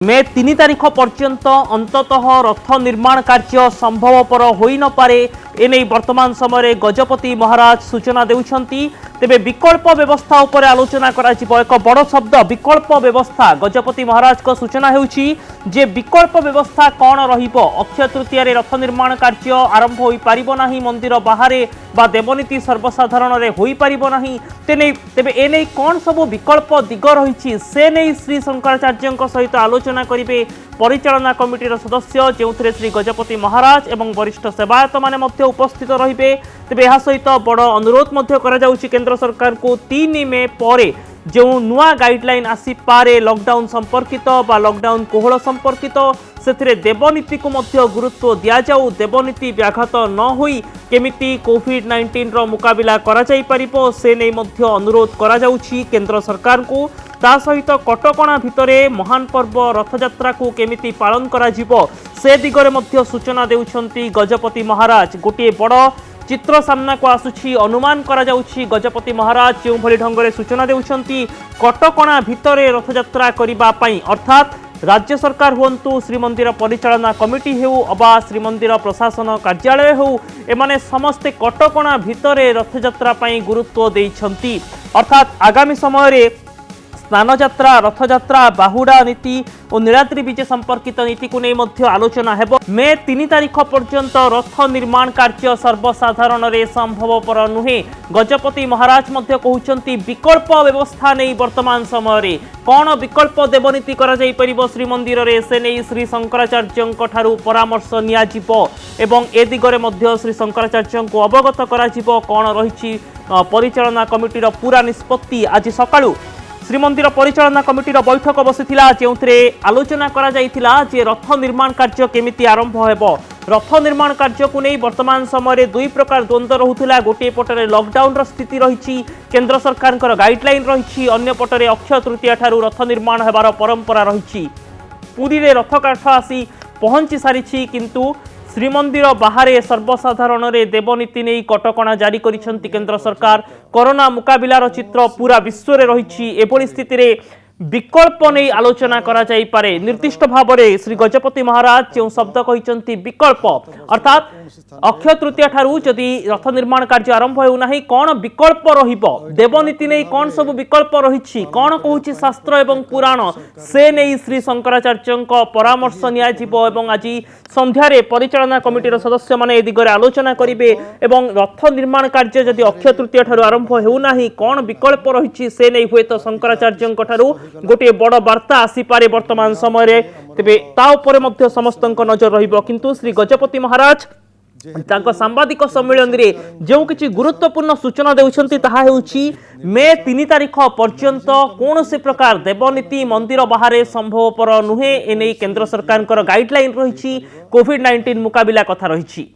मे 3 तारिख पर्यंत अंततः रथ निर्माण कार्य संभवपर हो न पारे एने वर्तमान समय गजपति महाराज सूचना देउछंती। तेबे विकल्प व्यवस्था उपर आलोचना करा जिवो। एक बड़ शब्द विकल्प व्यवस्था। गजपति महाराज को सूचना हेउची जे विकल्प व्यवस्था कौन रहिबो। अक्षय तृतीया रे रथ निर्माण कार्य आरंभ होई पारिबो नाही, मंदिर बाहरे बा देवनीति सर्वसाधारण रे होई पारिबो नाही। तेबे एने कौन सब विकल्प दिग रही से नहीं श्री शंकराचार्य सहित आलोचना करिवे परिचालना कमिटीर सदस्य, जो श्री गजपति महाराज एवं वरिष्ठ सेवायत माने मध्य उपस्थित रहिबे। तेबे यह सहित बड़ अनुरोध मध्य करा जाउछि केंद्र सरकार को 3 मे परे जो नुआ गाइडलाइन आसी पारे लॉकडाउन संपर्कित बा लॉकडाउन कोहल संपर्कित से देवनीति को मध्य गुरुत्व दिया जाऊ। देवनीति व्याघात न होई केमिति कोविड-19 रो मुकाबिला करा जाई परिबो से नै मध्य अनुरोध करा जाउछि केंद्र सरकार को। ता सहित कटकणा भितरे महान पर्व रथयात्रा को केमिति पालन करा जिवो से दिगरे मध्य सूचना देउछंती गजपति महाराज। गोटे बड़ चित्र सामना को आसुछि। अनुमान करा जाउछि गजपति महाराज जो भली ढंगरे सूचना देउछंती कटकणा भितरे रथयात्रा करिबा पई, अर्थात राज्य सरकार हुंतु, श्रीमंदिर परिचालना कमिटी हेउ अबा श्रीमंदिर प्रशासन कार्यालय हेउ, एमाने समस्ते कटकणा भितरे रथयात्रा पई गुरुत्व देइछंती। अर्थात आगामी समय रे स्नान यात्रा, रथयात्रा, बाहुडा नीति और नीलाद्री विजय संपर्कित नीति को नहीं आलोचना हेबो। मे 3 तारिख पर्यंत रथ निर्माण कार्य सर्वसाधारण रे संभवपर नुहे। गजपति महाराज मध्य कहउचंती विकल्प व्यवस्था नहीं वर्तमान समय रे कौन विकल्प देवनीति करा जाई परिबो श्रीमंदिर रे से नहीं श्री शंकराचार्य ठारू परामर्श निया जिवो एवं ए दिगरे मध्य श्री शंकराचार्य को अवगत करा जिवो कौन रहिछि परिचालना कमिटीर पूरा निष्पत्ति। आज सकाळू श्रीमंदिर परिचालना कमिटीर बैठक बसिथिला जो आलोचना करा जाइथिला जे रथ निर्माण कार्य केमिति आरंभ हेबो। रथ निर्माण कार्य को नहीं वर्तमान समय 2 प्रकार द्वंद्व रहुथिला। गोटे पटरे लॉकडाउन रो स्थिति रहिछि, केंद्र सरकार गाइडलाइन रहिछि, अन्य पटरे अक्षय तृतीया ठारू रथ निर्माण हेबार परंपरा रहिछि। पुरी रे रथ काठ आसी पहुंची सारिछि, किंतु श्रीमंदिर बाहरे सर्वसाधारण रे देवनीति नहीं कटकणा जारी करिसेंती केंद्र सरकार। कोरोना मुकाबिलार चित्र पूरा विश्व रे रहिछि। एभली स्थिति रे विकल्प नहीं आलोचना करा जाई पारे। निर्दिष्ट भाव में श्री गजपति महाराज जो शब्द कहिसेंती विकल्प, अर्थात अक्षय तृतीया ठारू जदि रथ निर्माण कार्य आरंभ हेउ नाही कौन विकल्प रहिबो, देवनीति नहीं कौन सब विकल्प रहिछि, कौन कहूछि शास्त्र एवं पुराण से नहीं श्री शंकराचार्य परामर्श निया जिवो एवं आज संध्यारे परिचालना कमिटीर सदस्य माने ए दिगरे आलोचना करिवे एवं रथ निर्माण कार्य जदि अक्षय तृतीया ठारू आरंभ हेउ नाही कौन विकल्प रहिछि से नहीं हुए तो शंकराचार्य ठारू गोटे बड़ वार्ता आसी पारे वर्तमान समय रे। तेबे ता उपरे मध्य समस्तक नजर रहिबो। किंतु श्री गजपति महाराज तांको सांबादिक सम्मेलन रे जो किछि गुरुत्वपूर्ण सूचना देउछंती ताहा हेउछि मे 3 तारिख पर्यंत कौन से प्रकार देवनीति मंदिर बाहरे संभवपर नुहे। एने केंद्र सरकार गाइडलाइन रही कोविड-19 मुकाबिला कथा रही।